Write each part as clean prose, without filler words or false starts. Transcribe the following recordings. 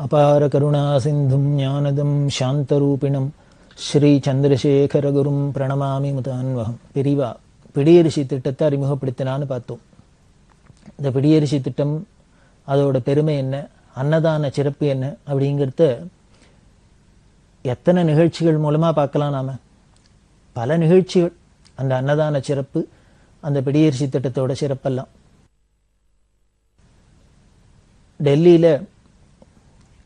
அபார கருணா சிந்தும் ஞானதம் சாந்தரூபிணம் ஸ்ரீ சந்திரசேகரகுரும் பிரணமாமி முதான்வகம். பிரிவா பிடியரிசி திட்டத்தை அறிமுகப்படுத்தினான்னு பார்த்தோம். இந்த பிடியரிசி திட்டம் அதோட பெருமை என்ன, அன்னதான சிறப்பு என்ன அப்படிங்கிறத எத்தனை நிகழ்ச்சிகள் மூலமா பார்க்கலாம். நாம பல நிகழ்ச்சிகள், அந்த அன்னதான சிறப்பு, அந்த பிடியரிசி திட்டத்தோட சிறப்பெல்லாம். டெல்லியில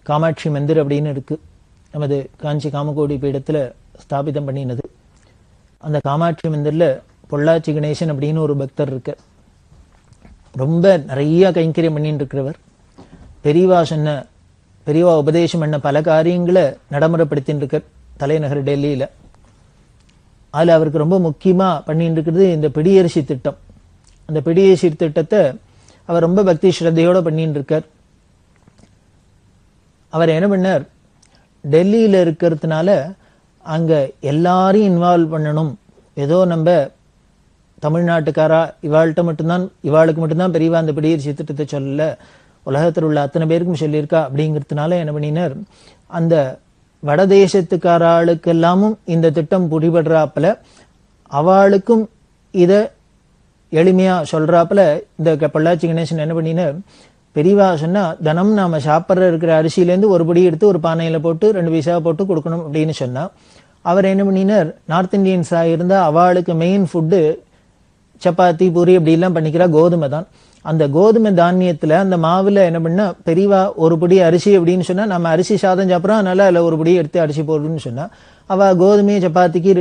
காமாட்சி மந்திர் அப்படின்னு இருக்கு, நமது காஞ்சி காமகோடி பீடத்துல ஸ்தாபிதம் பண்ணினது. அந்த காமாட்சி மந்திரில் பொள்ளாச்சி கணேசன் அப்படின்னு ஒரு பக்தர் இருக்கு. ரொம்ப நிறைய கைங்கரியம் பண்ணிட்டு இருக்கிறவர். பெரியவா உபதேசம் பண்ண பல காரியங்களை நடைமுறைப்படுத்திட்டு இருக்கார் தலைநகர் டெல்லியில. அதுல அவருக்கு ரொம்ப முக்கியமா பண்ணிட்டு இருக்கிறது இந்த பிடியரிசி திட்டம். அந்த பிடியரிசி திட்டத்தை அவர் ரொம்ப பக்தி ஸ்ரத்தையோட பண்ணிட்டு இருக்கார். அவர் என்ன பண்ணார், டெல்லியில இருக்கிறதுனால அங்க எல்லாரையும் இன்வால்வ் பண்ணணும். ஏதோ நம்ம தமிழ்நாட்டுக்காரா இவாளுக்கு மட்டும்தான் பெரியவா அந்த பிடியரிசி திட்டத்தை சொல்லல, உலகத்தில் உள்ள அத்தனை பேருக்கும் சொல்லியிருக்கா அப்படிங்கிறதுனால என்ன பண்ணினார், அந்த வடதேசத்துக்காராளுக்கு எல்லாமும் இந்த திட்டம் பிடிபடுறாப்புல அவளுக்கும் இத எளிமையா சொல்றாப்புல இந்த பொள்ளாச்சி கணேசன் என்ன பண்ணினார், பெரியவா சொன்னா தினம் நாம சாப்பிட்ற இருக்கிற அரிசியிலேருந்து ஒரு படி எடுத்து ஒரு பானையில போட்டு 2 பைசா போட்டு கொடுக்கணும் அப்படின்னு சொன்னா, அவர் என்ன பண்ணினார், நார்த் இந்தியன்ஸா இருந்தா அவளுக்கு மெயின் ஃபுட்டு சப்பாத்தி பூரி அப்படி எல்லாம் பண்ணிக்கிறா கோதுமை தான். அந்த கோதுமை தானியத்துல அந்த மாவுல என்ன பண்ணா, பெரியவா ஒரு படி அரிசி அப்படின்னு சொன்னா நம்ம அரிசி சாதம் சாப்பிட்றோம், அதனால அதுல ஒரு படி எடுத்து அரிசி போடுறோம்னு சொன்னா, அவ கோதுமையை சப்பாத்திக்கு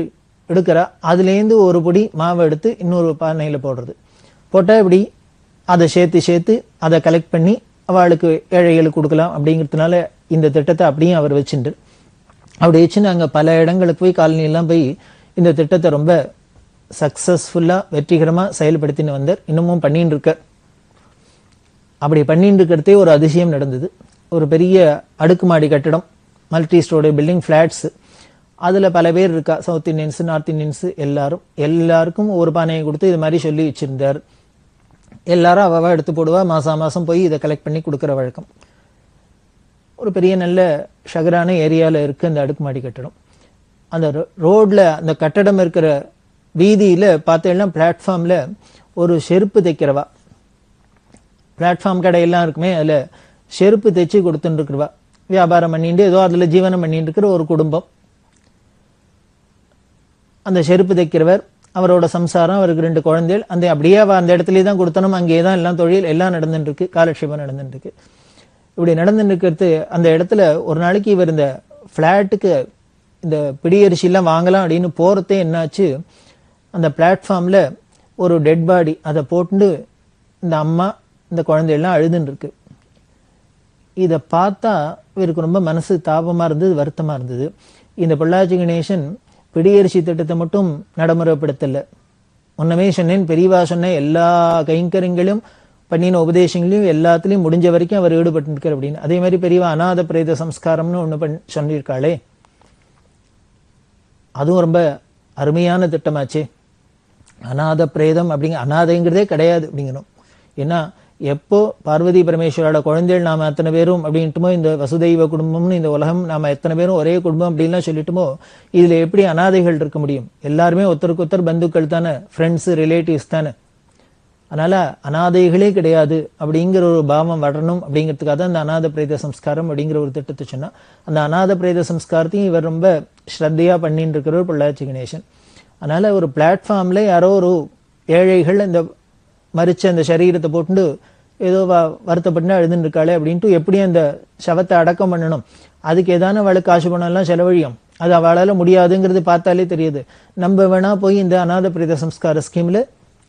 எடுக்கிறா, அதுலேருந்து ஒரு படி மாவை எடுத்து இன்னொரு பானையில போடுறது. போட்டா இப்படி அதை சேர்த்து அதை கலெக்ட் பண்ணி அவளுக்கு ஏழைகளுக்கு கொடுக்கலாம் அப்படிங்கிறதுனால இந்த திட்டத்தை அப்படியும் அவர் வச்சுட்டு அப்படி வச்சுன்னு அங்கே பல இடங்களுக்கு போய் காலனியெல்லாம் போய் இந்த திட்டத்தை ரொம்ப சக்சஸ்ஃபுல்லா வெற்றிகரமாக செயல்படுத்தின்னு வந்தார். இன்னமும் பண்ணிட்டு இருக்கார். அப்படி பண்ணிட்டு இருக்கிறதே ஒரு அதிசயம் நடந்தது. ஒரு பெரிய அடுக்குமாடி கட்டிடம், மல்டி ஸ்டோரி பில்டிங், ஃபிளாட்ஸ். அதில் பல பேர் இருக்கா, சவுத் இண்டியன்ஸ், நார்த் இண்டியன்ஸ், எல்லாருக்கும் ஒரு பானையை கொடுத்து இது மாதிரி சொல்லி வச்சிருந்தார். எல்லாரும் அவ எடுத்து போடுவா, மாசம் போய் இதை கலெக்ட் பண்ணி கொடுக்குற வழக்கம். ஒரு பெரிய நல்ல ஷகரான ஏரியாவில் இருக்கு அந்த அடுக்குமாடி கட்டடம். அந்த ரோட்ல அந்த கட்டடம் இருக்கிற வீதியில பார்த்தீங்கன்னா பிளாட்ஃபார்ம்ல ஒரு செருப்பு தைக்கிறவா, பிளாட்ஃபார்ம் கடையெல்லாம் இருக்குமே, அதுல செருப்பு தைச்சு கொடுத்துட்டு இருக்கிறவா, வியாபாரம் பண்ணிட்டு ஏதோ அதுல ஜீவனம் பண்ணிட்டு இருக்கிற ஒரு குடும்பம். அந்த செருப்பு தைக்கிறவர், அவரோட சம்சாரம், அவருக்கு 2 குழந்தைகள், அந்த அப்படியே அந்த இடத்துலயே தான் கொடுத்தனும், அங்கேயே தான் எல்லாம் தொழில் எல்லாம் நடந்துட்டு இருக்கு, காலட்சேபம் நடந்துட்டு இருக்கு. இப்படி நடந்துட்டு இருக்கிறது அந்த இடத்துல ஒரு நாளைக்கு இவர் இந்த பிளாட்டுக்கு இந்த பிடியரிசி எல்லாம் வாங்கலாம் அப்படின்னு போறதே என்னாச்சு, அந்த பிளாட்ஃபார்ம்ல ஒரு டெட் பாடி அதை போட்டு இந்த அம்மா இந்த குழந்தைகள்லாம் அழுதுன்னு இருக்கு. இதை பார்த்தா இவருக்கு ரொம்ப மனசு தாபமா இருந்தது, வருத்தமா இருந்தது. இந்த பொள்ளாச்சி கணேசன் பிடியரிசி திட்டத்தை மட்டும் நடைமுறைப்படுத்தல, முன்னமே சொன்னேன், பெரியவா சொன்ன எல்லா கைங்கரியங்களும் பண்ணின உபதேசங்களையும் எல்லாத்துலயும் முடிஞ்ச வரைக்கும் அவர் ஈடுபட்டு இருக்கார் அப்படின்னு. அதே மாதிரி பெரியவா அநாத பிரேத சம்ஸ்காரம்னு ஒண்ணு சொல்லியிருக்காளே, அதுவும் ரொம்ப அருமையான திட்டமாச்சே. அநாத பிரேதம் அப்படிங்க, அநாதைங்கிறதே கிடையாது அப்படிங்கணும். ஏன்னா எப்போ பார்வதி பரமேஸ்வரோட குழந்தைகள் நாம அத்தனை பேரும் அப்படின்ட்டுமோ, இந்த வசுதெய்வ குடும்பம்னு இந்த உலகம் நாம எத்தனை பேரும் ஒரே குடும்பம் அப்படின்லாம் சொல்லிட்டுமோ, இதுல எப்படி அநாதைகள் இருக்க முடியும்? எல்லாருமே ஒருத்தருக்கு ஒருத்தர் பந்துக்கள் தானே, ஃப்ரெண்ட்ஸ், ரிலேட்டிவ்ஸ் தானே. அதனால அநாதைகளே கிடையாது அப்படிங்கிற ஒரு பாவம் வரணும் அப்படிங்கிறதுக்காக தான் அந்த அநாத பிரேத சம்ஸ்காரம் அப்படிங்கிற ஒரு திட்டத்தை சொன்னா. அந்த அநாத பிரேத சம்ஸ்காரத்தையும் இவர் ரொம்ப ஸ்ரத்தையா பண்ணிட்டு இருக்கிறவர் பொள்ளாச்சி கணேசன். அதனால ஒரு பிளாட்ஃபார்ம்ல யாரோ ஒரு ஏழைகள் இந்த மறிச்ச அந்த சரீரத்தை போட்டு ஏதோ வருத்தப்பட்டு எழுதுன்னு இருக்காளே அப்படின்ட்டு எப்படி அந்த சவத்தை அடக்கம் பண்ணணும், அதுக்கு ஏதான அவளுக்கு காசு பணம் எல்லாம் செலவழியும், அது அவளால முடியாதுங்கிறது பார்த்தாலே தெரியுது. நம்ம வேணா போய் இந்த அநாத பிரேத சம்ஸ்கார ஸ்கீம்ல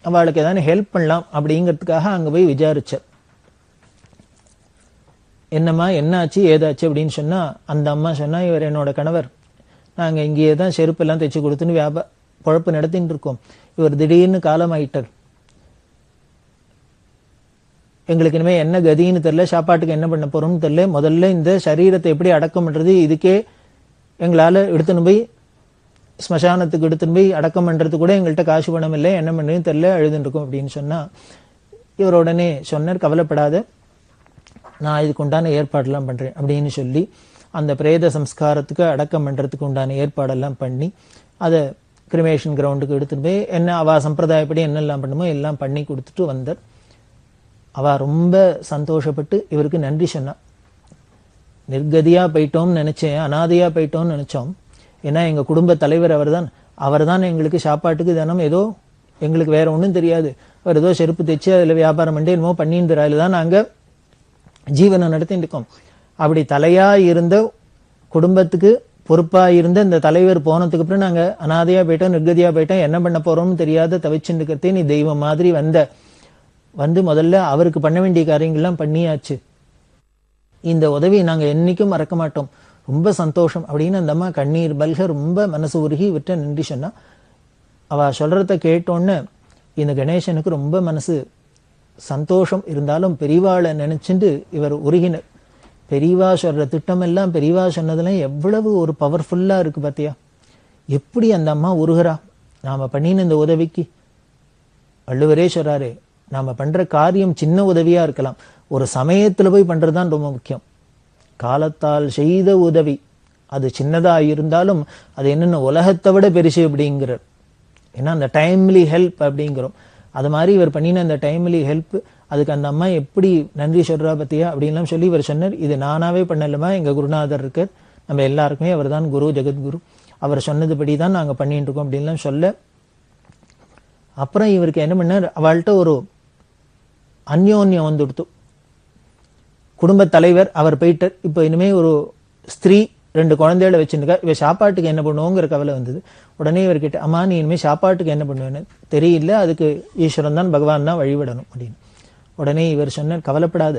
அவளுக்கு ஏதாவது ஹெல்ப் பண்ணலாம் அப்படிங்கிறதுக்காக அங்க போய் விசாரிச்சார். என்னம்மா என்னாச்சு ஏதாச்சு அப்படின்னு சொன்னா, அந்த அம்மா சொன்னா, இவர் என்னோட கணவர், நாங்க இங்கேயே தான் செருப்பு எல்லாம் தைச்சு கொடுத்துன்னு பொழப்பு நடத்தின்னு இருக்கோம். இவர் திடீர்னு காலமாயிட்டார். எங்களுக்கு இனிமே என்ன கதின்னு தெரியல, சாப்பாட்டுக்கு என்ன பண்ண போறோம்னு தெரியல. முதல்ல இந்த சரீரத்தை எப்படி அடக்கம் பண்றது, இதுக்கே எங்களால எடுத்துன்னு போய் ஸ்மசானத்துக்கு எடுத்துன்னு போய் அடக்கம் பண்றது கூட எங்கள்கிட்ட காசு பணம் இல்லை, என்ன பண்ணுறதுன்னு தெரியல, எழுதுன்னு இருக்கும் அப்படின்னு சொன்னா, இவர் உடனே சொன்னார், கவலைப்படாத, நான் இதுக்கு உண்டான ஏற்பாடெல்லாம் பண்றேன் அப்படின்னு சொல்லி அந்த பிரேத சம்ஸ்காரத்துக்கு அடக்கம் பண்றதுக்கு உண்டான ஏற்பாடெல்லாம் பண்ணி அதை கிரிமேஷன் கிரவுண்டுக்கு எடுத்துட்டு போய் என்ன அவ சம்பிரதாயப்படி என்னெல்லாம் பண்ணுமோ எல்லாம் பண்ணி கொடுத்துட்டு வந்தார். அவ ரொம்ப சந்தோஷப்பட்டு இவருக்கு நன்றி சொன்னா. நிர்கதியா போயிட்டோம்னு நினைச்சேன், அனாதையா போயிட்டோம்னு நினைச்சோம். ஏன்னா எங்க குடும்ப தலைவர் அவர்தான் எங்களுக்கு சாப்பாட்டுக்கு தினம் ஏதோ எங்களுக்கு வேற ஒன்றும் தெரியாது, அவர் ஏதோ செருப்பு தைச்சு அதுல வியாபாரம் பண்ணி என்னமோ பண்ணிட்டு அதில் தான் நாங்க ஜீவனை நடத்திட்டு இருக்கோம். அப்படி தலையா இருந்த குடும்பத்துக்கு பொறுப்பா இருந்த இந்த தலைவர் போனதுக்கு அப்புறம் நாங்க அனாதையா போயிட்டோம், நிர்கதியா போயிட்டோம், என்ன பண்ண போறோம்னு தெரியாத தவிச்சுட்டு இருக்கிறதே நீ தெய்வம் மாதிரி வந்து முதல்ல அவருக்கு பண்ண வேண்டிய காரியங்கள்லாம் பண்ணியாச்சு. இந்த உதவியை நாங்க என்னைக்கும் மறக்க மாட்டோம், ரொம்ப சந்தோஷம் அப்படின்னு அந்த அம்மா கண்ணீர் பல்க ரொம்ப மனசு உருகி விட்ட நின்று சொன்னா. அவ சொல்றத கேட்டோன்னு இந்த கணேசனுக்கு ரொம்ப மனசு சந்தோஷம் இருந்தாலும் பெரியவாளை நினைச்சுட்டு இவர் உருகினர். பெரியவா சொல்ற திட்டம் எல்லாம் பெரியவா சொன்னதெல்லாம் எவ்வளவு ஒரு பவர்ஃபுல்லா இருக்கு பாத்தியா, எப்படி அந்த அம்மா உருகிறா நாம பண்ணின இந்த உதவிக்கு. வள்ளுவரே சொல்றாரு, நாம பண்ற காரியம் சின்ன உதவியா இருக்கலாம், ஒரு சமயத்துல போய் பண்றதுதான் ரொம்ப முக்கியம். காலத்தால் செய்த உதவி அது சின்னதா இருந்தாலும் அது என்னென்ன உலகத்தை விட பெருசு அப்படிங்கிறார். ஏன்னா அந்த டைம்லி ஹெல்ப் அப்படிங்கிறோம், அது மாதிரி இவர் பண்ணின அந்த டைம்லி ஹெல்ப், அதுக்கு அந்த அம்மா எப்படி நன்றி சொல்றா பத்தியா அப்படின்லாம் சொல்லி இவர் சொன்னார். இது நானாவே பண்ணலமா, எங்க குருநாதர் இருக்கார், நம்ம எல்லாருக்குமே அவர் தான் குரு, ஜெகத்குரு, அவர் சொன்னதுபடி தான் நாங்க பண்ணிட்டு இருக்கோம் அப்படின்லாம் சொல்ல. அப்புறம் இவருக்கு என்ன பண்ணார், அவள்கிட்ட ஒரு அந்யோன்யம் வந்துடுத்து. குடும்ப தலைவர் அவர் போயிட்டார், இப்போ இனிமே ஒரு ஸ்திரீ 2 குழந்தைகளை வச்சுருக்கா, இவ சாப்பாட்டுக்கு என்ன பண்ணுவோங்கிற கவலை வந்தது. உடனே இவர் கிட்ட, அம்மா நீ இனிமேல் சாப்பாட்டுக்கு என்ன பண்ணுவேன்னு தெரியல, அதுக்கு ஈஸ்வரன் தான் பகவான் தான் வழிவிடணும் அப்படின்னு. உடனே இவர் சொன்னார், கவலைப்படாத,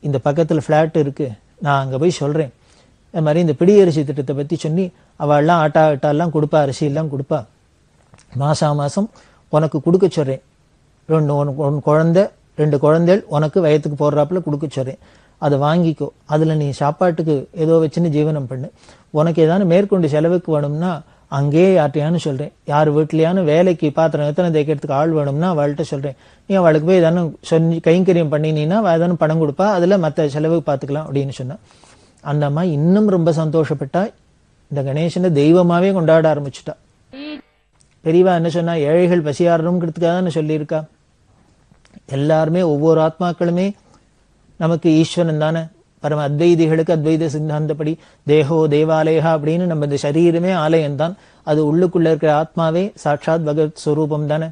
இந்த பக்கத்தில் ஃப்ளாட் இருக்கு, நான் அங்கே போய் சொல்கிறேன், அது மாதிரி இந்த பிடி அரிசி திட்டத்தை பற்றி சொல்லி அவள்லாம் ஆட்டாலாம் கொடுப்பா, அரிசியெல்லாம் கொடுப்பா, மாதம் உனக்கு கொடுக்க சொல்கிறேன், 2 குழந்தைகள் உனக்கு வயத்துக்கு போடுறாப்புல கொடுக்க சொல்கிறேன், அதை வாங்கிக்கோ, அதில் நீ சாப்பாட்டுக்கு ஏதோ வச்சுன்னு ஜீவனம் பண்ணு, உனக்கு ஏதாவது மேற்கொண்டு செலவுக்கு வேணும்னா அங்கேயே யார்ட்டையானு சொல்கிறேன், யார் வீட்லையானு வேலைக்கு பாத்திரம் எத்தனை தேய்க்கிறதுக்கு ஆள் வேணும்னா அவள்கிட்ட சொல்கிறேன், நீ அவளுக்கு போய் ஏதானு சொல்லி கைங்கரியம் பண்ணினீன்னா அவள் ஏதானு பணம் கொடுப்பா, அதில் மற்ற செலவுக்கு பார்த்துக்கலாம் அப்படின்னு சொன்னான். அந்த அம்மா இன்னும் ரொம்ப சந்தோஷப்பட்டா, இந்த கணேசனை தெய்வமாகவே கொண்டாட ஆரம்பிச்சுட்டா. பெரியவா என்ன சொன்னா, ஏழைகள் பசியாரணுங்கிறதுக்காக தான் சொல்லியிருக்கா. எல்லாருமே ஒவ்வொரு ஆத்மாக்களுமே நமக்கு ஈஸ்வரன் தானே, பரம அத்வைதிகளுக்கு அத்வைத சித்தாந்தப்படி தேகோ தேவாலயா அப்படின்னு நம்ம இந்த சரீரமே ஆலயம் தான், அது உள்ளுக்குள்ள இருக்கிற ஆத்மாவே சாட்சாத் பகவத் ஸ்வரூபம் தானே.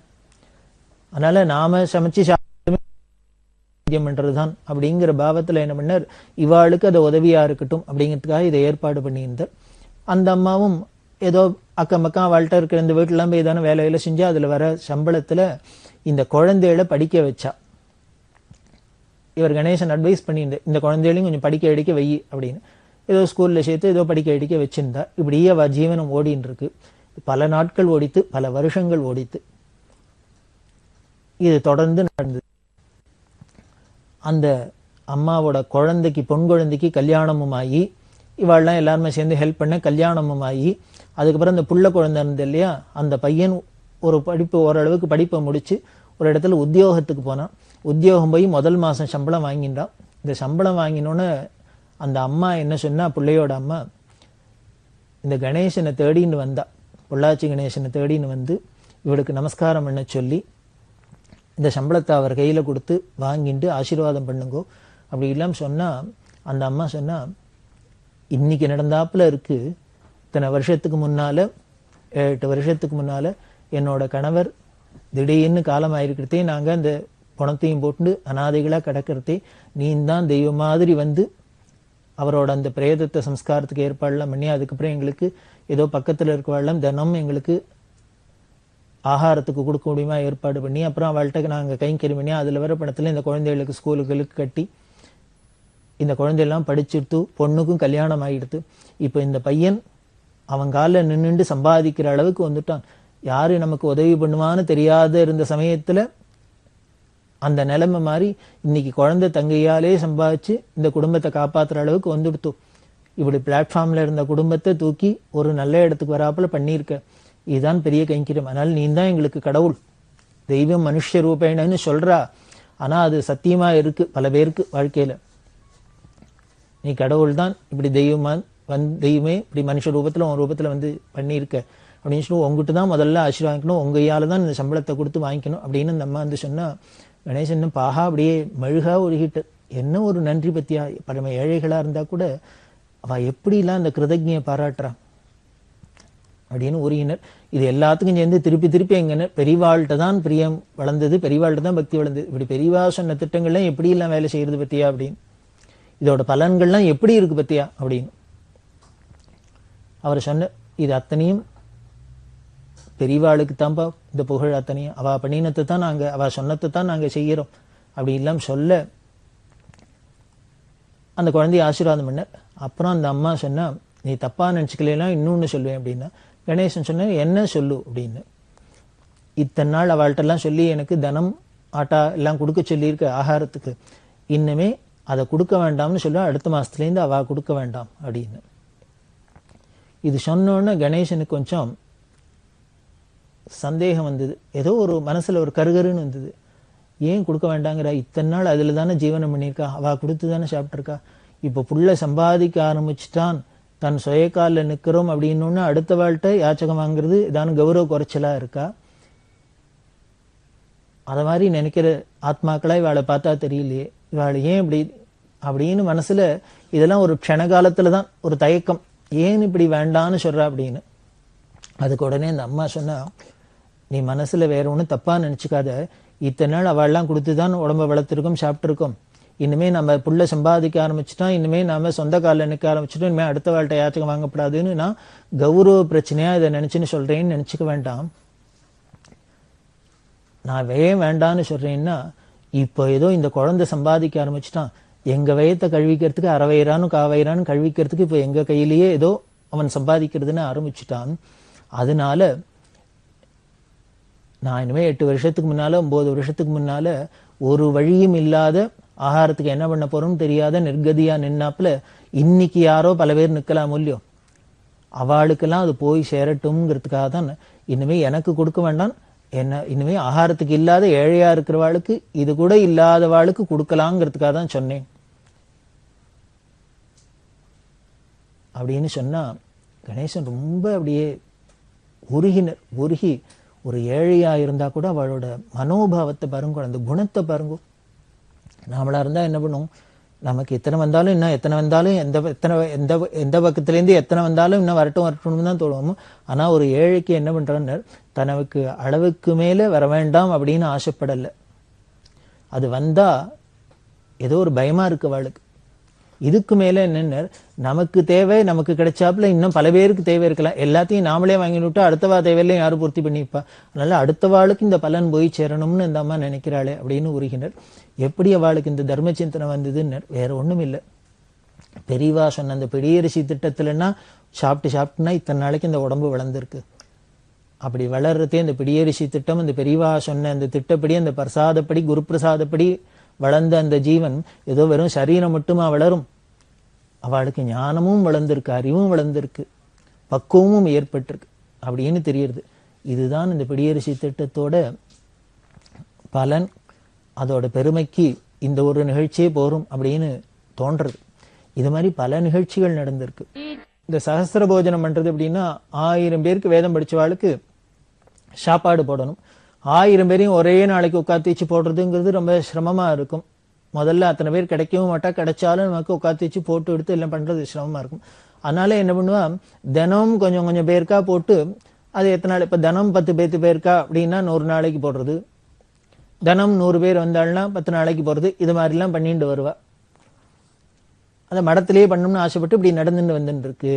அதனால நாம சமைச்சு பண்றதுதான் அப்படிங்கிற பாவத்துல என்ன பண்ணார், இவாளுக்கு அது உதவியா இருக்கட்டும் அப்படிங்கிறதுக்காக இதை ஏற்பாடு பண்ணியிருந்தார். அந்த அம்மாவும் ஏதோ அக்கம் பக்கம் அவள்கிட்ட இருக்கிற இந்த வீட்டுலாம் போய் ஏதான வேலையில செஞ்சா அதுல வர சம்பளத்துல இந்த குழந்தைகளை படிக்க வச்சா. இவர் கணேசன் அட்வைஸ் பண்ணியிருந்த, இந்த குழந்தைகளையும் கொஞ்சம் படிக்க அடிக்க வை அப்படின்னு, ஏதோ ஸ்கூல்ல சேர்த்து ஏதோ படிக்க அடிக்க வச்சிருந்தா. இப்படியே அவ ஜீவனம் ஓடின்னு இருக்கு. பல நாட்கள் ஓடித்து, பல வருஷங்கள் ஓடித்து, இது தொடர்ந்து நடந்தது. அந்த அம்மாவோட குழந்தைக்கு, பொன் குழந்தைக்கு கல்யாணமும் ஆகி, இவாள்லாம் எல்லாருமே சேர்ந்து ஹெல்ப் பண்ண கல்யாணமும் ஆகி, அதுக்கப்புறம் அந்த புள்ள குழந்தை இருந்தது இல்லையா, அந்த பையன் ஒரு படிப்பு ஓரளவுக்கு படிப்பை முடிச்சு ஒரு இடத்துல உத்தியோகத்துக்கு போனான். உத்தியோகம் போய் முதல் மாதம் சம்பளம் வாங்கிட்டான். இந்த சம்பளம் வாங்கினோன்னு அந்த அம்மா என்ன சொன்னா, பிள்ளையோட அம்மா இந்த கணேசனை தேடின்னு வந்தா, பொள்ளாச்சி கணேசனை தேடின்னு வந்து இவளுக்கு நமஸ்காரம் பண்ண சொல்லி இந்த சம்பளத்தை அவர் கையில் கொடுத்து வாங்கிட்டு ஆசீர்வாதம் பண்ணுங்கோ அப்படி இல்லாமல் சொன்னால், அந்த அம்மா சொன்னால், இன்னைக்கு நடந்தாப்புல இருக்கு, இத்தனை வருஷத்துக்கு முன்னால் 8 வருஷத்துக்கு முன்னால் என்னோட கணவர் திடீர்னு காலம் ஆயிருக்கிறதே, நாங்கள் அந்த பணத்தையும் போட்டு அனாதைகளாக கிடக்கிறதே, நீ தான் தெய்வம் மாதிரி வந்து அவரோட அந்த பிரேதத்தை சம்ஸ்காரத்துக்கு ஏற்பாடுலாம் பண்ணி, அதுக்கப்புறம் எங்களுக்கு ஏதோ பக்கத்தில் இருக்கவாள்லாம் தினம் எங்களுக்கு ஆகாரத்துக்கு கொடுக்க முடியுமா ஏற்பாடு பண்ணி, அப்புறம் அவள்கிட்ட நாங்கள் கைங்கறி பண்ணி அதில் வர பணத்தில் இந்த குழந்தைகளுக்கு ஸ்கூலுகளுக்கு கட்டி இந்த குழந்தையெல்லாம் படிச்சுட்டு பொண்ணுக்கும் கல்யாணம் ஆகிடுது. இப்போ இந்த பையன் அவன் காலில் நின்றுண்டு சம்பாதிக்கிற அளவுக்கு வந்துட்டான். யாரு நமக்கு உதவி பண்ணுவான்னு தெரியாத இருந்த சமயத்துல அந்த நிலைமை மாதிரி இன்னைக்கு குழந்தை தங்கையாலே சம்பாதிச்சு இந்த குடும்பத்தை காப்பாத்துற அளவுக்கு வந்துடுத்து. இப்படி பிளாட்ஃபார்ம்ல இருந்த குடும்பத்தை தூக்கி ஒரு நல்ல இடத்துக்கு வராப்புல பண்ணியிருக்க, இதுதான் பெரிய கைங்கரியம். அதனால நீ தான் எங்களுக்கு கடவுள், தெய்வம் மனுஷ ரூபேணன்னு சொல்றா. ஆனா அது சத்தியமா இருக்கு பல பேருக்கு வாழ்க்கையில. நீ கடவுள் தான் இப்படி தெய்வமே இப்படி மனுஷ ரூபத்துல உன் ரூபத்துல வந்து பண்ணியிருக்க அப்படின்னு சொல்லி உங்ககிட்ட தான் முதல்ல ஆசீர்வாதிக்கணும், உங்க கையால தான் இந்த சம்பளத்தை கொடுத்து வாங்கிக்கணும் அப்படின்னு அந்த அம்மா வந்து சொன்னா கணேசன் பாகா அப்படியே மெழுகா உருகிட்டு. என்ன ஒரு நன்றி பத்தியா, பரம ஏழைகளா இருந்தா கூட அவ எப்படிலாம் அந்த கிருதஜ்ஞையை பாராட்டுறா அப்படின்னு உருகினர். இது எல்லாத்துக்கும் சேர்ந்து திருப்பி திருப்பி எங்கன்னு பெரியவாள்கிட்ட தான் பிரியம் வளர்ந்தது, பெரியவாள்கிட்ட தான் பக்தி வளர்ந்தது. இப்படி பெரியவா சொன்ன திட்டங்கள்லாம் எப்படி எல்லாம் வேலை செய்யறது பத்தியா அப்படின்னு, இதோட பலன்கள்லாம் எப்படி இருக்கு பத்தியா அப்படின்னு அவர் சொன்ன. இது அத்தனையும் பெரியவாளுக்கு தான்ப்பா இந்த புகழ் அத்தனையும். அவ பண்ணினத்தை தான் நாங்க, அவ சொன்னத்தை தான் நாங்க செய்யறோம் அப்படி எல்லாம் சொல்ல அந்த குழந்தைய ஆசீர்வாதம் பண்ண. அப்புறம் அந்த அம்மா சொன்னா, நீ தப்பா நினைச்சுக்கலாம் இன்னொன்னு சொல்லுவேன் அப்படின்னா. கணேசன் சொன்ன, என்ன சொல்லு அப்படின்னு. இத்தனை நாள் அவள்கிட்ட எல்லாம் சொல்லி எனக்கு தனம் ஆட்டா எல்லாம் கொடுக்க சொல்லியிருக்க ஆகாரத்துக்கு, இன்னுமே அதை கொடுக்க வேண்டாம்னு சொல்ல, அடுத்த மாசத்துலேருந்து அவ கொடுக்க வேண்டாம் அப்படின்னு. இது சொன்னோன்னு கணேசனுக்கு கொஞ்சம் சந்தேகம் வந்தது, ஏதோ ஒரு மனசுல ஒரு கருகருன்னு வந்தது. ஏன் கொடுக்க வேண்டாங்கிற, இத்தனை நாள் அதுல தானே ஜீவனம் பண்ணியிருக்கா, அவ கொடுத்து தானே சாப்பிட்டுருக்கா. இப்போ புள்ள சம்பாதிக்க ஆரம்பிச்சுட்டான், தன் சுயக்காலில் நிற்கிறோம் அப்படின்னு அடுத்த வாழ்கிட்ட யாச்சகம் வாங்குறது இதான கௌரவ குறைச்சலா இருக்கா. அத மாதிரி நினைக்கிற ஆத்மாக்களா இவாளை பார்த்தா தெரியலையே, இவாளை ஏன் இப்படி அப்படின்னு மனசுல இதெல்லாம் ஒரு க்ஷணகாலத்துல தான் ஒரு தயக்கம், ஏன் இப்படி வேண்டான்னு சொல்றா அப்படின்னு. அதுக்கு உடனே அந்த அம்மா சொன்னா, நீ மனசுல வேற ஒன்றும் தப்பா நினைச்சுக்காத, இத்தனை நாள் அவள்லாம் கொடுத்துதான் உடம்ப வளர்த்துருக்கோம் சாப்பிட்டுருக்கோம், இனிமே நம்ம புள்ள சம்பாதிக்க ஆரம்பிச்சுட்டோம், இனிமே நாம சொந்த காலில் நிற்க ஆரம்பிச்சுட்டோம், இனிமே அடுத்த வாழ்க்கை யாச்சகம் வாங்கப்படாதுன்னு நான் கௌரவ பிரச்சனையா இதை நினைச்சுன்னு சொல்றேன்னு நினைச்சுக்க வேண்டாம். நான் வேண்டான்னு சொல்றேன்னா, இப்போ ஏதோ இந்த குழந்தை சம்பாதிக்க ஆரம்பிச்சுட்டான், எங்க வயத்தை கழுவிக்கிறதுக்கு அறவயிறானும் காவயிறானும் கழுவிக்கிறதுக்கு இப்போ எங்க கையிலேயே ஏதோ அவன் சம்பாதிக்கிறதுன்னு ஆரம்பிச்சுட்டான். அதனால நான் இனிமே 8 வருஷத்துக்கு முன்னால 9 வருஷத்துக்கு முன்னால ஒரு வழியும் இல்லாத ஆகாரத்துக்கு என்ன பண்ண போறோம்னு தெரியாத நிர்கதியா நின்னாப்புல இன்னைக்கு யாரோ பல பேர் நிக்கலாம் இல்லையோ, அவளுக்கெல்லாம் அது போய் சேரட்டும்ங்கிறதுக்காக தான் இனிமே எனக்கு கொடுக்க வேண்டாம், என்ன இனிமே ஆகாரத்துக்கு இல்லாத ஏழையா இருக்கிறவாளுக்கு இது கூட இல்லாதவாளுக்கு கொடுக்கலாங்கிறதுக்காக தான் சொன்னேன் அப்படின்னு சொன்னா. கணேசன் ரொம்ப அப்படியே உருகி ஒரு ஏழையா இருந்தா கூட அவளோட மனோபாவத்தை பாருங்க, அந்த குணத்தை பாருங்க. நாமளா இருந்தா என்ன பண்ணும், நமக்கு எத்தனை வந்தாலும் இன்னும் எத்தனை வந்தாலும் எந்த பக்கத்துலேருந்து எத்தனை வந்தாலும் இன்னும் வரட்டும்னு தான் தோணுவோம். ஆனா ஒரு ஏழைக்கு என்ன பண்றான்னு, தனக்கு அளவுக்கு மேல வர வேண்டாம் அப்படின்னு ஆசைப்படலை. அது வந்தா ஏதோ ஒரு பயமா இருக்கு அவளுக்கு. இதுக்கு மேல என்னன்னு, நமக்கு தேவை நமக்கு கிடைச்சாப்புல இன்னும் பல பேருக்கு தேவை இருக்கலாம், எல்லாத்தையும் நாமளே வாங்கிட்டு அடுத்தவா தேவையில்லை யாரும் பூர்த்தி பண்ணிப்பா, அதனால அடுத்தவாளுக்கு இந்த பலன் போய் சேரணும்னு இந்த அம்மா நினைக்கிறாளே அப்படின்னு உருகினர். எப்படி அவளுக்கு இந்த தர்ம சிந்தனை வந்ததுன்னு வேற ஒண்ணும் இல்லை, பெரியவா சொன்ன அந்த பிடியரிசி திட்டத்துலன்னா சாப்பிட்டுனா இத்தனை நாளைக்கு இந்த உடம்பு வளர்ந்துருக்கு. அப்படி வளர்றதே இந்த பிடியரிசி திட்டம், இந்த பெரியவா சொன்ன அந்த திட்டப்படி, அந்த பிரசாதப்படி குரு பிரசாதப்படி வளர்ந்த அந்த ஜீவன் ஏதோ வெறும் சரீரம் மட்டுமா வளரும், அவளுக்கு ஞானமும் வளர்ந்திருக்கு, அறிவும் வளர்ந்திருக்கு, பக்குவமும் ஏற்பட்டிருக்கு அப்படின்னு தெரியுது. இதுதான் இந்த பிடியரிசி திட்டத்தோட பலன். அதோட பெருமைக்கு இந்த ஒரு நிகழ்ச்சியே போரும் அப்படின்னு தோன்றது. இது மாதிரி பல நிகழ்ச்சிகள் நடந்திருக்கு. இந்த சகஸ்திர போஜனம் பண்றது அப்படின்னா 1000 பேருக்கு வேதம் படிச்சவாளுக்கு சாப்பாடு போடணும். 1000 பேரையும் ஒரே நாளைக்கு உட்காந்து வச்சு போடுறதுங்கிறது ரொம்ப சிரமமா இருக்கும். முதல்ல அத்தனை பேர் கிடைக்கவும் மாட்டா, கிடைச்சாலும் நமக்கு உட்காந்து வச்சு போட்டு எடுத்து எல்லாம் பண்றது சிரமமா இருக்கும். அதனால என்ன பண்ணுவா, தினம் கொஞ்சம் கொஞ்சம் பேருக்கா போட்டு, அது எத்தனை நாள், இப்ப தினம் 10 பேருக்கா அப்படின்னா 100 நாளைக்கு போடுறது, தினம் 100 பேர் வந்தாள்னா 10 நாளைக்கு போறது, இது மாதிரிலாம் பண்ணிட்டு வருவா. அந்த மடத்திலேயே பண்ணணும்னு ஆசைப்பட்டு இப்படி நடந்துட்டு வந்துட்டு இருக்கு.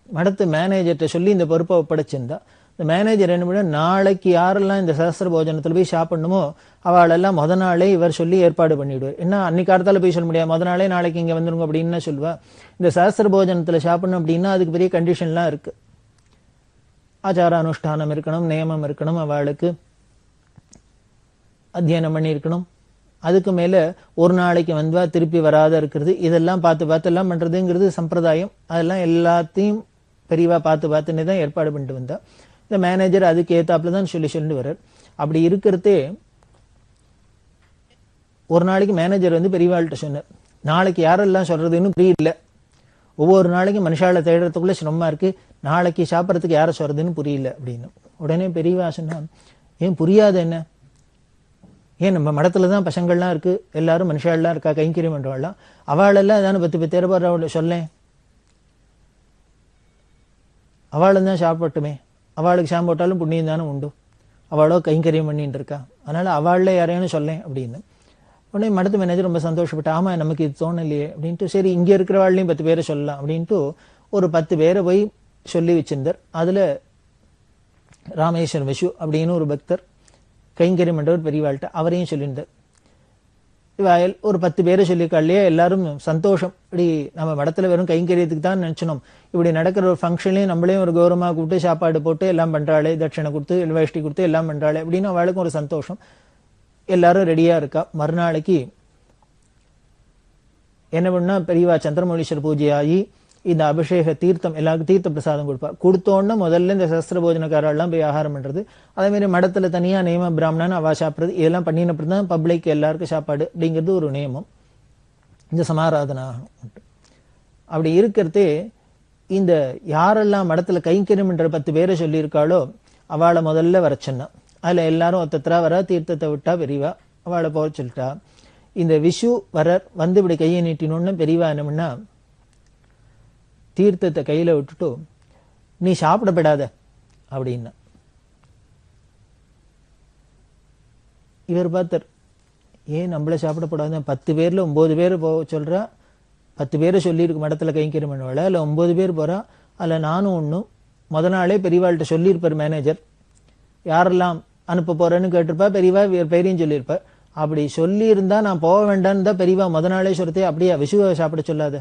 மடத்து மேனேஜர்கிட்ட சொல்லி இந்த பொறுப்பை ஒப்படைச்சிருந்தா, இந்த மேனேஜர் என்ன பண்ண, நாளைக்கு யாரெல்லாம் இந்த சஹஸ்ர போஜனத்துல போய் சாப்பிடணுமோ அவளெல்லாம் முத நாளே இவர் சொல்லி ஏற்பாடு பண்ணிவிடுவார். என்ன அன்னைக்கு காலத்தால போய் சொல்ல முடியாது, முத நாளே நாளைக்கு இங்க வந்துருங்க அப்படின்னு சொல்லுவா. இந்த சஹஸ்ர போஜனத்துல சாப்பிடணும் அப்படின்னா அதுக்கு பெரிய கண்டிஷன்லாம் இருக்கு. ஆச்சார அனுஷ்டானம் இருக்கணும், நியமம் இருக்கணும், அவளுக்கு அத்தியனம் பண்ணி இருக்கணும். அதுக்கு மேல ஒரு நாளைக்கு வந்தா திருப்பி வராத இருக்கிறது, இதெல்லாம் பார்த்து எல்லாம் பண்றதுங்கிறது சம்பிரதாயம். அதெல்லாம் எல்லாத்தையும் பெரியவா பார்த்துன்னே தான் ஏற்பாடு பண்ணிட்டு வந்தா. இந்த மேனேஜர் அதுக்கு ஏத்தாப்புல தான் சொல்லிட்டு வர்றார். அப்படி இருக்கிறதே ஒரு நாளைக்கு மேனேஜர் வந்து பெரியவாள்கிட்ட சொன்னார், நாளைக்கு யாரெல்லாம் சொல்றதுன்னு புரியல, ஒவ்வொரு நாளைக்கும் மனுஷால தேடுறதுக்குள்ள சிரமமா இருக்கு, நாளைக்கு சாப்பிட்றதுக்கு யாரை சொல்றதுன்னு புரியல அப்படின்னு. உடனே பெரியவா சொன்னா, ஏன் புரியாது என்ன, ஏன் நம்ம மடத்துல தான் பசங்கள்லாம் இருக்கு, எல்லாரும் மனுஷாலாம் இருக்கா, கைங்கரியம் பண்றவாள்லாம், அவளெல்லாம் ஏதாவது 10 பேர் அவளை சொல்லேன், அவளும் தான் சாப்பிட்டுமே, அவளுக்கு சாம்பு போட்டாலும் புண்ணியம் தானே உண்டு, அவளோ கைங்கரியம் பண்ணிட்டு இருக்கா, அதனால அவள்ல யாரையானு சொல்லேன் அப்படின்னு. உடனே மடத்து மேனேஜர் ரொம்ப சந்தோஷப்பட்டு, ஆமா நமக்கு இது தோணலையே அப்படின்ட்டு, சரி இங்க இருக்கிறவாள்லையும் 10 பேரை சொல்லலாம் அப்படின்ட்டு ஒரு 10 பேரை போய் சொல்லி வச்சிருந்தார். அதுல ராமேஸ்வர விஷு அப்படின்னு ஒரு பக்தர் கைங்கரியம் பண்றவர் பெரியவாள்கிட்ட, அவரையும் சொல்லியிருந்தார். இவாயல் ஒரு 10 பேரை சொல்லியிருக்கா இல்லையா, எல்லாரும் சந்தோஷம். இப்படி நம்ம மடத்துல வெறும் கைங்கரியத்துக்கு தான் நினைச்சணும், இப்படி நடக்கிற ஒரு ஃபங்க்ஷன்லையும் நம்மளையும் ஒரு கௌரவமாக கூப்பிட்டு சாப்பாடு போட்டு எல்லாம் பண்றாளே, தட்சணை கொடுத்து வேஷ்டி கொடுத்து எல்லாம் பண்றாளே அப்படின்னு அவளுக்கும் ஒரு சந்தோஷம். எல்லாரும் ரெடியா இருக்கா. மறுநாளைக்கு என்ன பண்ணா, பெரியவா சந்திரமௌலீஸ்வரர் பூஜை ஆகி இந்த அபிஷேக தீர்த்தம் எல்லாருக்கும் தீர்த்த பிரசாதம் கொடுப்பா. கொடுத்தோன்னா முதல்ல இந்த சஸ்திர போஜனக்காரெல்லாம் போய் ஆகாரம் பண்றது, அதே மாதிரி மடத்துல தனியா நியம பிராமணன் அவா சாப்பிட்றது, இதெல்லாம் பண்ணினப்படி தான் பப்ளிக் எல்லாருக்கும் சாப்பாடு அப்படிங்கிறது ஒரு நியமம். இந்த சமாராதனா அப்படி இருக்கிறதே, இந்த யாரெல்லாம் மடத்துல கைங்கரியம் என்ற 10 பேரை சொல்லியிருக்காளோ அவளை முதல்ல வர சொன்னா. அதுல எல்லாரும் ஒத்தத்தரா வர, தீர்த்தத்தை விட்டா பெரியவா அவளை போக சொல்லிட்டா. இந்த விஷு வரர் வந்து இப்படி கையை நீட்டினோன்னு பெரியவா என்ன பண்ணா, தீர்த்தத்தை கையில விட்டுட்டு நீ சாப்பிடப்படாத அப்படின்னா. இவர் பார்த்தார், ஏன் நம்மள சாப்பிடப்படாத, 10 பேர்ல 9 பேர் போக சொல்றா, 10 பேரை சொல்லியிருக்கு மடத்துல கைங்கரியம் பண்ணுவாள், இல்லை 9 பேர் போறா, அதில் நானும் ஒன்றும். முத நாளே பெரியவாள்கிட்ட சொல்லியிருப்பார் மேனேஜர், யாரெல்லாம் அனுப்ப போறேன்னு கேட்டிருப்பா, பெரியவா பேரையும் சொல்லியிருப்பா. அப்படி சொல்லியிருந்தா நான் போக வேண்டான்னு தான் பெரியவா முத நாளே சொல்றதே, அப்படியே விஷுவை சாப்பிட சொல்லாத,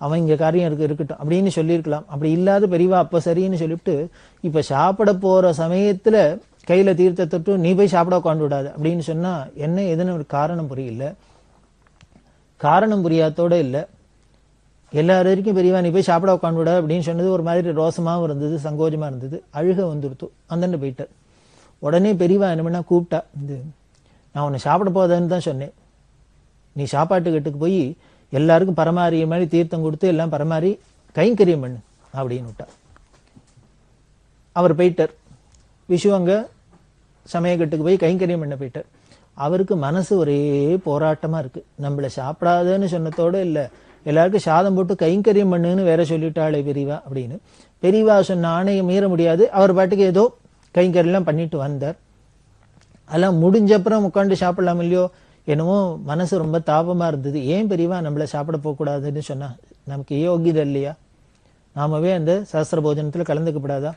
அவன் இங்க காரியம் இருக்கட்டும் அப்படின்னு சொல்லியிருக்கலாம். அப்படி இல்லாத பெரியவா அப்ப சரின்னு சொல்லிவிட்டு, இப்ப சாப்பிட போற சமயத்துல கையில தீர்த்த தொட்டு நீ போய் சாப்பிட உட்காந்து விடாது அப்படின்னு சொன்னா என்ன எதுன்னு ஒரு காரணம் புரியல. காரணம் புரியாதோட இல்லை, எல்லாரும் வரைக்கும் பெரியவா நீ போய் சாப்பிட உட்காந்து விட அப்படின்னு சொன்னது ஒரு மாதிரி ரோசமாகவும் இருந்தது, சங்கோஜமா இருந்தது, அழுக வந்துடுத்து. அந்தண்டு போயிட்டார். உடனே பெரியவா என்ன பண்ணா கூப்பிட்டா, இது நான் உன்னை சாப்பிட போதேன்னு தான் சொன்னேன், நீ சாப்பாட்டு கட்டுக்கு போய் எல்லாருக்கும் பரமாறிய மாதிரி தீர்த்தம் கொடுத்து எல்லாம் பரமாறி கைங்கரியம் பண்ணு அப்படின்னு விட்டா. அவர் போயிட்டார். விஷு அங்க சமயக்கட்டுக்கு போய் கைங்கரியம் பண்ண போயிட்டார். அவருக்கு மனசு ஒரே போராட்டமா இருக்கு, நம்மளை சாப்பிடாதன்னு சொன்னதோட இல்லை, எல்லாருக்கும் சாதம் போட்டு கைங்கரியம் பண்ணுன்னு வேற சொல்லிட்டாளே பெரியவா அப்படின்னு. பெரியவா சொன்ன ஆணையை மீற முடியாது, அவர் பாட்டுக்கு ஏதோ கைங்கரியெல்லாம் பண்ணிட்டு வந்தார். அதெல்லாம் முடிஞ்சப்புறம் உட்காந்து சாப்பிடலாம் இல்லையோ, என்னமோ மனசு ரொம்ப தாபமா இருந்தது. ஏன் பெரியவா நம்மள சாப்பிட போகக்கூடாதுன்னு சொன்னா, நமக்கு யோகியதை இல்லையா, நாமவே அந்த சாஸ்திர போஜனத்துல கலந்துக்கப்படாதா,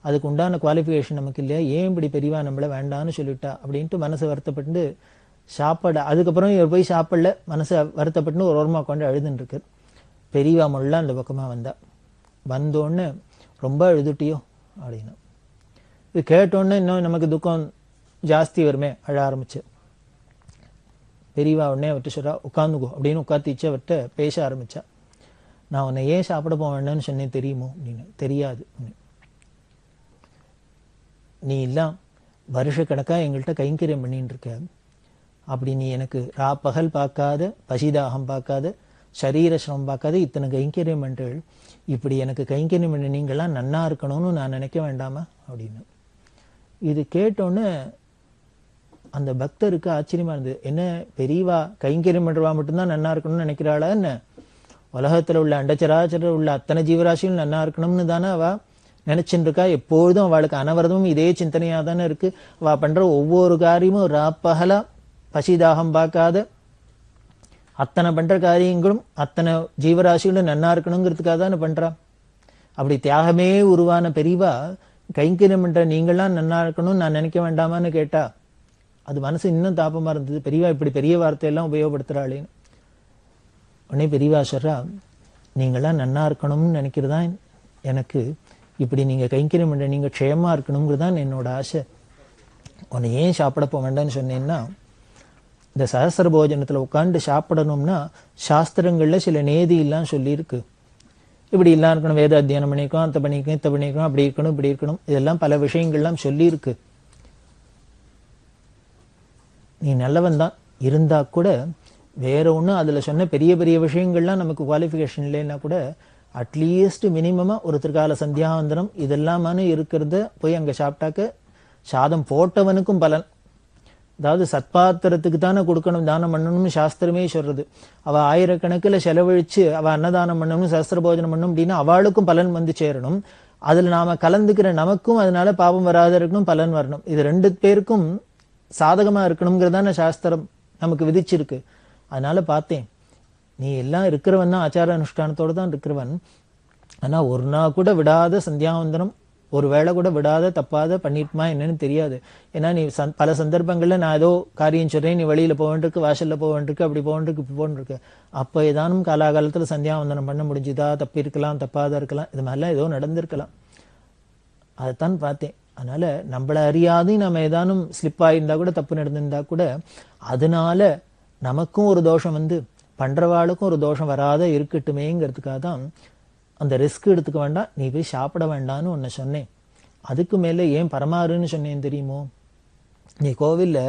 அதுக்கு உண்டான குவாலிஃபிகேஷன் நமக்கு இல்லையா, ஏன் இப்படி பெரியவா நம்மள வேண்டான்னு சொல்லிட்டா அப்படின்ட்டு மனசு வருத்தப்பட்டு சாப்பாடு. அதுக்கப்புறம் இவர் போய் சாப்பிடல, மனசு வருத்தப்பட்டு ஒரு ஓரமா உட்காந்து அழுதுன்னு இருக்கு. பெரியவா முள்ள அந்த பக்கமா வந்தா. வந்தோன்னு ரொம்ப அழுதுட்டியோ அப்படின்னு. இது கேட்டோன்னு இன்னும் நமக்கு துக்கம் ஜாஸ்தி வருமே, அழ ஆரம்பிச்சு. பெரியவா உடனே அவர்கிட்ட சொல்றா, உட்காந்துக்கோ அப்படின்னு உட்காந்துச்சு. அவர்கிட்ட பேச ஆரம்பிச்சா. நான் உன்னை ஏன் சாப்பிட போக வேண்டாம்னு சொன்னேன் தெரியுமோ அப்படின்னு. தெரியாது, நீ எல்லாம் வருஷக்கணக்கா எங்கள்கிட்ட கைங்கரியம் பண்ணிட்டு இருக்க, அப்படி நீ எனக்கு பகல் பார்க்காத, பசிதாகம் பார்க்காத, சரீர சிரமம் பார்க்காத இத்தனை கைங்கரியம் பண்றீள், இப்படி எனக்கு கைங்கரியம் பண்ண நீங்கள்லாம் நன்னா இருக்கணும்னு நான் நினைக்க வேண்டாமா அப்படின்னு. இது கேட்டோன்னு அந்த பக்தருக்கு ஆச்சரியமா இருந்தது. என்ன பெரியவா கைங்கரியம் பண்றவா மட்டும்தான் நன்னா இருக்கணும்னு நினைக்கிறாளா என்ன, உலகத்துல உள்ள அண்டச்சராச்சர உள்ள அத்தனை ஜீவராசியும் நன்னா இருக்கணும்னு தானே அவ நினைச்சுட்டு இருக்கா. எப்பொழுதும் அவளுக்கு அனவரதமும் இதே சிந்தனையா தானே இருக்கு. அவ பண்ற ஒவ்வொரு காரியமும் ராப்பகலா பசிதாகம் பார்க்காத அத்தனை பண்ற காரியங்களும் அத்தனை ஜீவராசிகளும் நன்னா இருக்கணுங்கிறதுக்காக தானே பண்றா. அப்படி தியாகமே உருவான பெரியவா கைங்கரியம் பண்ற நீங்களாம் நன்னா இருக்கணும்னு நான் நினைக்க வேண்டாமான்னு கேட்டா, அது மனசு இன்னும் தாபமா இருந்தது. பெரியவா இப்படி பெரிய வார்த்தையெல்லாம் உபயோகப்படுத்துறாளேன்னு. உடனே பெரியவா சொல்றா, நீங்களாம் நன்னா இருக்கணும்னு நினைக்கிறதா எனக்கு, இப்படி நீங்க கைங்கரியம் பண்ற நீங்க க்ஷேமா இருக்கணுங்கிறதான் என்னோட ஆசை. உன்னை ஏன் சாப்பிட போக வேண்டாம்னு சொன்னேன்னா, இந்த சஹஸ்ர போஜனத்துல உட்காந்து சாப்பிடணும்னா சாஸ்திரங்கள்ல சில நேதி எல்லாம் சொல்லியிருக்கு. இப்படி எல்லாம் இருக்கணும், வேத அத்தியானம் பண்ணிக்கணும், அந்த பண்ணிக்கணும், இத்த பண்ணிக்கணும், அப்படி இருக்கணும், இப்படி இருக்கணும், இதெல்லாம் பல விஷயங்கள்லாம் சொல்லியிருக்கு. நீ நல்லவன் தான், இருந்தா கூட வேற ஒண்ணு அதுல சொன்ன பெரிய பெரிய விஷயங்கள்லாம் நமக்கு குவாலிஃபிகேஷன் இல்லைன்னா கூட அட்லீஸ்ட் மினிமமா ஒரு திருக்கால சந்தியாவந்தனம் இதெல்லாமானு இருக்கிறத போய் அங்க சாப்பிட்டாக்க சாதம் போட்டவனுக்கும் பலன். அதாவது சத்பாத்திரத்துக்கு தானே கொடுக்கணும், தானம் பண்ணணும்னு சாஸ்திரமே சொல்றது. அவ ஆயிரக்கணக்கில் செலவழிச்சு அவ அன்னதானம் பண்ணணும், சாஸ்திர போஜனம் பண்ணணும் அப்படின்னா அவளுக்கும் பலன் வந்து சேரணும். அதுல நாம கலந்துக்கிற நமக்கும் அதனால பாவம் வராத இருக்கணும், பலன் வரணும். இது ரெண்டு பேருக்கும் சாதகமா இருக்கணுங்கிறதான சாஸ்திரம் நமக்கு விதிச்சிருக்கு. அதனால பார்த்தேன், நீ எல்லாம் இருக்கிறவன் தான், ஆச்சார அனுஷ்டானத்தோடு தான் இருக்கிறவன். ஆனா ஒரு நாள் கூட விடாத சந்தியாவந்தனம் ஒரு வேளை கூட விடாத தப்பாத பண்ணிட்டுமா என்னன்னு தெரியாது. ஏன்னா நீ பல சந்தர்ப்பங்கள்ல நான் ஏதோ காரியம் சொல்றேன், நீ வெளியில போக வேண்டியிருக்கு, வாசல்ல போக வேண்டியிருக்கு, அப்படி போக வேண்டியிருக்கு, இப்படி போகண்டிருக்கு. அப்ப ஏதானும் காலாகாலத்துல சந்தியாவந்தனம் பண்ண முடிஞ்சுதா, தப்பி இருக்கலாம், தப்பாத இருக்கலாம், இது மாதிரிலாம் ஏதோ நடந்திருக்கலாம். அதைத்தான் பார்த்தேன். அதனால நம்மள அறியாது நம்ம ஏதானும் ஸ்லிப் ஆயிருந்தா கூட, தப்பு நடந்திருந்தா கூட, அதனால நமக்கும் ஒரு தோஷம் வந்து பண்றவாளுக்கும் ஒரு தோஷம் வராத இருக்கட்டுமேங்கிறதுக்காக தான் அந்த ரிஸ்க் எடுத்துக்க வேண்டாம், நீ போய் சாப்பிட வேண்டாம்னு ஒன்னு சொன்னேன். அதுக்கு மேல ஏன் பரமாறுன்னு சொன்னேன் தெரியுமோ? நீ கோவில்ல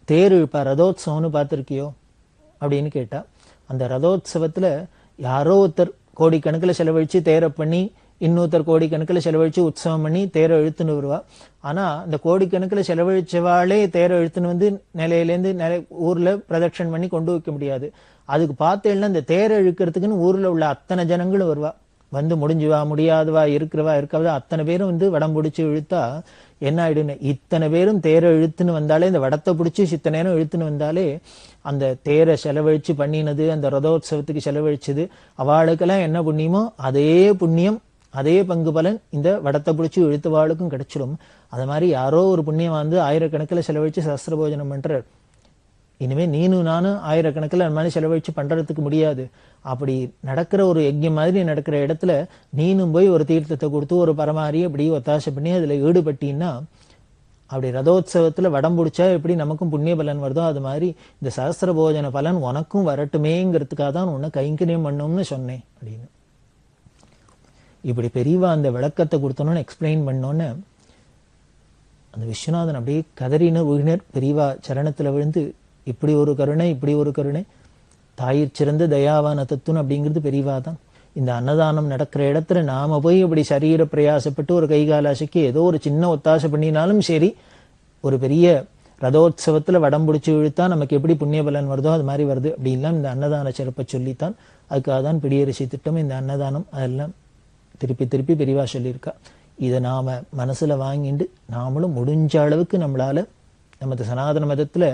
தேர் இழுப்பா, ரதோத்சவம்னு பார்த்திருக்கியோ அப்படின்னு கேட்டா, அந்த ரதோத்சவத்துல யாரோ ஒருத்தர் கோடிக்கணக்கில் செலவழிச்சு தேரை பண்ணி, இன்னொருத்தர் கோடிக்கணக்கில் செலவழிச்சு உற்சவம் பண்ணி தேரை இழுத்துன்னு வருவா. ஆனா இந்த கோடிக்கணக்கில் செலவழிச்சவாளே தேரை இழுத்துன்னு வந்து நிலையிலேருந்து ஊர்ல பிரதட்சணம் பண்ணி கொண்டு வைக்க முடியாது. அதுக்கு பார்த்தேன்னா இந்த தேரை இழுக்கிறதுக்குன்னு ஊர்ல உள்ள அத்தனை ஜனங்களும் வருவா. வந்து முடிஞ்சுவா, முடியாதவா, இருக்கவா அத்தனை பேரும் வந்து வடம் பிடிச்சி இழுத்தா என்ன ஆயிடுன்னு, இத்தனை பேரும் தேரை இழுத்துன்னு வந்தாலே, இந்த வடத்தை பிடிச்சி சித்த நேரம் இழுத்துன்னு வந்தாலே அந்த தேரை செலவழிச்சு பண்ணினது, அந்த ரதோத்சவத்துக்கு செலவழிச்சது, அவளுக்கெல்லாம் என்ன புண்ணியமோ அதே புண்ணியம், அதே பங்கு பலன் இந்த வடத்தை பிடிச்சி இழுத்தவாளுக்கும் கிடைச்சிடும். அது மாதிரி யாரோ ஒரு புண்ணியம் வந்து ஆயிரக்கணக்கில் செலவழிச்சு சாஸ்திர போஜனம் பண்றார். இனிமே நீனும் நானும் ஆயிரக்கணக்கில் அந்த மாதிரி செலவழிச்சு பண்றதுக்கு முடியாது. அப்படி நடக்கிற ஒரு யஜ்யம் மாதிரி நடக்கிற இடத்துல நீனும் போய் ஒரு தீர்த்தத்தை கொடுத்து ஒரு பரமாரி அப்படி ஒத்தாசை பண்ணி அதுல ஈடுபட்டீன்னா, அப்படி ரதோத்சவத்துல வடம் பிடிச்சா எப்படி நமக்கும் புண்ணிய பலன் வருதோ அது மாதிரி இந்த சஹஸ்ர போஜன பலன் உனக்கும் வரட்டுமேங்கிறதுக்காக தான் உன்னை கைங்கரியம் பண்ணோம்னு சொன்னேன் அப்படின்னு. இப்படி பெரியவா அந்த விளக்கத்தை கொடுத்தோன்னு எக்ஸ்பிளைன் பண்ணோன்னு அந்த விஸ்வநாதன் அப்படியே கதறினர் உயினர் பெரியவா சரணத்துல விழுந்து, இப்படி ஒரு கருணை, இப்படி ஒரு கருணை, தாயிற் சிறந்த தயாவான தத்துவம் அப்படிங்கிறது பெரியவா தான். இந்த அன்னதானம் நடக்கிற இடத்துல நாம போய் இப்படி சரீர பிரயாசப்பட்டு ஒரு கைகாலாசைக்கு ஏதோ ஒரு சின்ன ஒத்தாசை பண்ணினாலும் சரி, ஒரு பெரிய ரதோத்சவத்துல வடம் பிடிச்சி இழுத்தா நமக்கு எப்படி புண்ணிய பலன் வருதோ அது மாதிரி வருது அப்படின்லாம் இந்த அன்னதான சிறப்பை சொல்லித்தான். அதுக்காக தான் பிடியரிசி திட்டம், இந்த அன்னதானம், அதெல்லாம் திருப்பி திருப்பி பெரியவா சொல்லியிருக்கா. இதை நாம மனசுல வாங்கிட்டு நாமளும் முடிஞ்ச அளவுக்கு நம்மளால நமது சனாதன மதத்துல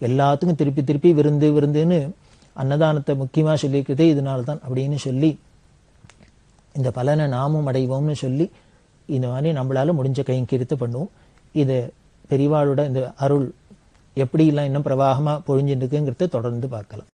எல்லாத்துக்கும் திருப்பி திருப்பி விருந்துன்னு அன்னதானத்தை முக்கியமா சொல்லியிருக்கிறதே இதனால்தான் அப்படின்னு சொல்லி இந்த பலனை நாமும் அடைவோம்னு சொல்லி இந்த மாதிரி நம்மளால முடிஞ்ச கைங்கரியத்தை பண்ணுவோம். இது பெரியவாளோட இந்த அருள் எப்படி எல்லாம் இன்னும் பிரவாகமா பொழிஞ்சுட்டு இருக்குங்கிறத தொடர்ந்து பார்க்கலாம்.